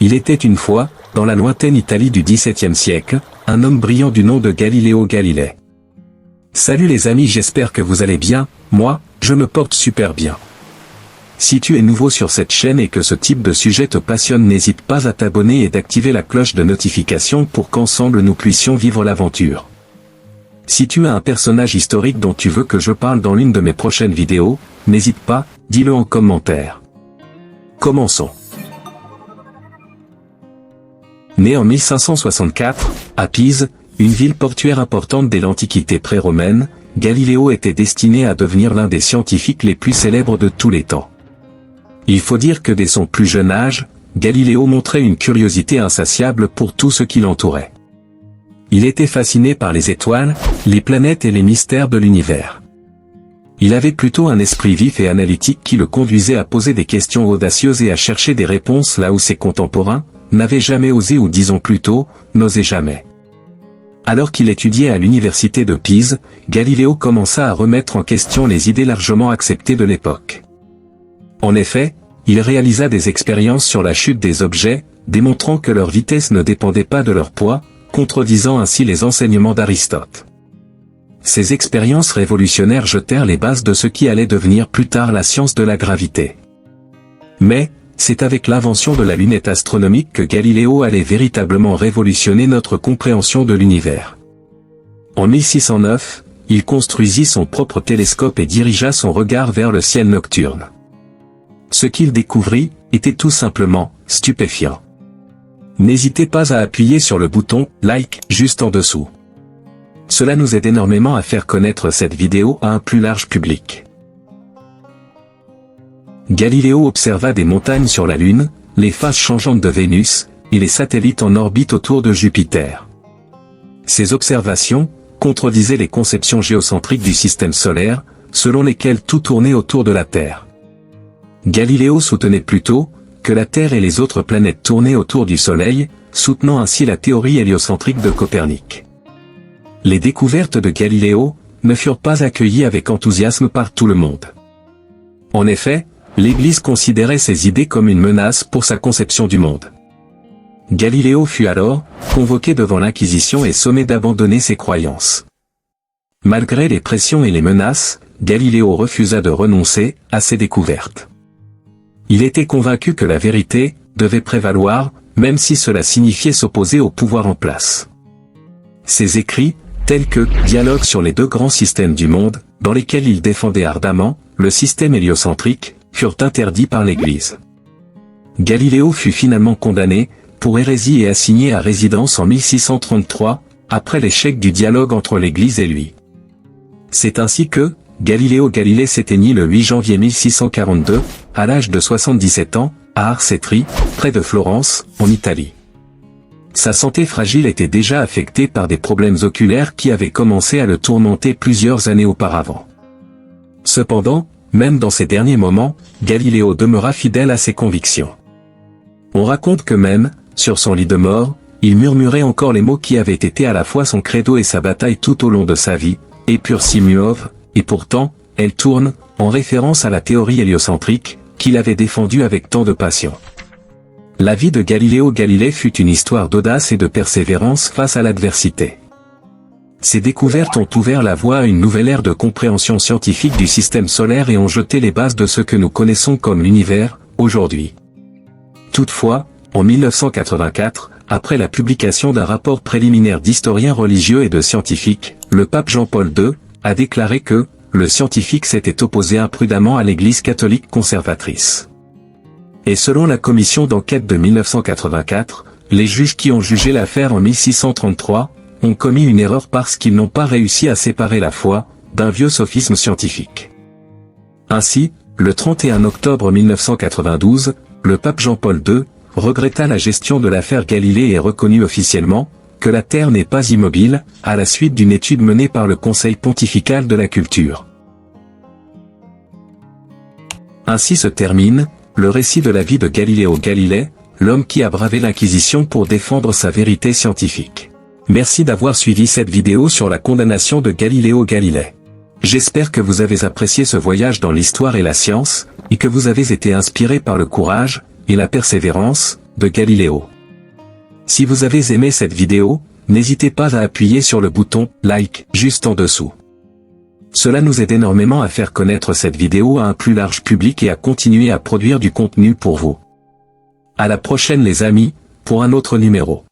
Il était une fois, dans la lointaine Italie du XVIIe siècle, un homme brillant du nom de Galileo Galilei. Salut les amis, j'espère que vous allez bien, moi, je me porte super bien. Si tu es nouveau sur cette chaîne et que ce type de sujet te passionne, n'hésite pas à t'abonner et d'activer la cloche de notification pour qu'ensemble nous puissions vivre l'aventure. Si tu as un personnage historique dont tu veux que je parle dans l'une de mes prochaines vidéos, n'hésite pas, dis-le en commentaire. Commençons. Né en 1564, à Pise, une ville portuaire importante dès l'Antiquité pré-romaine, Galiléo était destiné à devenir l'un des scientifiques les plus célèbres de tous les temps. Il faut dire que dès son plus jeune âge, Galiléo montrait une curiosité insatiable pour tout ce qui l'entourait. Il était fasciné par les étoiles, les planètes et les mystères de l'univers. Il avait plutôt un esprit vif et analytique qui le conduisait à poser des questions audacieuses et à chercher des réponses là où ses contemporains n'avaient jamais osé, ou disons plutôt, n'osaient jamais. Alors qu'il étudiait à l'université de Pise, Galiléo commença à remettre en question les idées largement acceptées de l'époque. En effet, il réalisa des expériences sur la chute des objets, démontrant que leur vitesse ne dépendait pas de leur poids, contredisant ainsi les enseignements d'Aristote. Ces expériences révolutionnaires jetèrent les bases de ce qui allait devenir plus tard la science de la gravité. Mais, c'est avec l'invention de la lunette astronomique que Galiléo allait véritablement révolutionner notre compréhension de l'univers. En 1609, il construisit son propre télescope et dirigea son regard vers le ciel nocturne. Ce qu'il découvrit était tout simplement stupéfiant. N'hésitez pas à appuyer sur le bouton « Like » juste en dessous. Cela nous aide énormément à faire connaître cette vidéo à un plus large public. Galiléo observa des montagnes sur la Lune, les phases changeantes de Vénus, et les satellites en orbite autour de Jupiter. Ces observations contredisaient les conceptions géocentriques du système solaire, selon lesquelles tout tournait autour de la Terre. Galiléo soutenait plutôt que la Terre et les autres planètes tournaient autour du Soleil, soutenant ainsi la théorie héliocentrique de Copernic. Les découvertes de Galiléo ne furent pas accueillies avec enthousiasme par tout le monde. En effet, l'Église considérait ces idées comme une menace pour sa conception du monde. Galiléo fut alors convoqué devant l'Inquisition et sommé d'abandonner ses croyances. Malgré les pressions et les menaces, Galiléo refusa de renoncer à ses découvertes. Il était convaincu que la vérité devait prévaloir, même si cela signifiait s'opposer au pouvoir en place. Ses écrits, tels que « Dialogue sur les deux grands systèmes du monde », dans lesquels il défendait ardemment le système héliocentrique, furent interdits par l'Église. Galiléo fut finalement condamné pour hérésie et assigné à résidence en 1633, après l'échec du dialogue entre l'Église et lui. C'est ainsi que Galileo Galilei s'éteignit le 8 janvier 1642, à l'âge de 77 ans, à Arcetri, près de Florence, en Italie. Sa santé fragile était déjà affectée par des problèmes oculaires qui avaient commencé à le tourmenter plusieurs années auparavant. Cependant, même dans ces derniers moments, Galiléo demeura fidèle à ses convictions. On raconte que même, sur son lit de mort, il murmurait encore les mots qui avaient été à la fois son credo et sa bataille tout au long de sa vie, « Epur simuov », et pourtant, elle tourne, en référence à la théorie héliocentrique, qu'il avait défendue avec tant de passion. La vie de Galileo Galilei fut une histoire d'audace et de persévérance face à l'adversité. Ces découvertes ont ouvert la voie à une nouvelle ère de compréhension scientifique du système solaire et ont jeté les bases de ce que nous connaissons comme l'univers, aujourd'hui. Toutefois, en 1984, après la publication d'un rapport préliminaire d'historiens religieux et de scientifiques, le pape Jean-Paul II a déclaré que le scientifique s'était opposé imprudemment à l'Église catholique conservatrice. Et selon la commission d'enquête de 1984, les juges qui ont jugé l'affaire en 1633 ont commis une erreur parce qu'ils n'ont pas réussi à séparer la foi d'un vieux sophisme scientifique. Ainsi, le 31 octobre 1992, le pape Jean-Paul II regretta la gestion de l'affaire Galilée et reconnut officiellement que la Terre n'est pas immobile, à la suite d'une étude menée par le Conseil pontifical de la culture. Ainsi se termine le récit de la vie de Galileo Galilei, l'homme qui a bravé l'Inquisition pour défendre sa vérité scientifique. Merci d'avoir suivi cette vidéo sur la condamnation de Galileo Galilei. J'espère que vous avez apprécié ce voyage dans l'histoire et la science, et que vous avez été inspiré par le courage et la persévérance de Galiléo. Si vous avez aimé cette vidéo, n'hésitez pas à appuyer sur le bouton « Like » juste en dessous. Cela nous aide énormément à faire connaître cette vidéo à un plus large public et à continuer à produire du contenu pour vous. À la prochaine les amis, pour un autre numéro.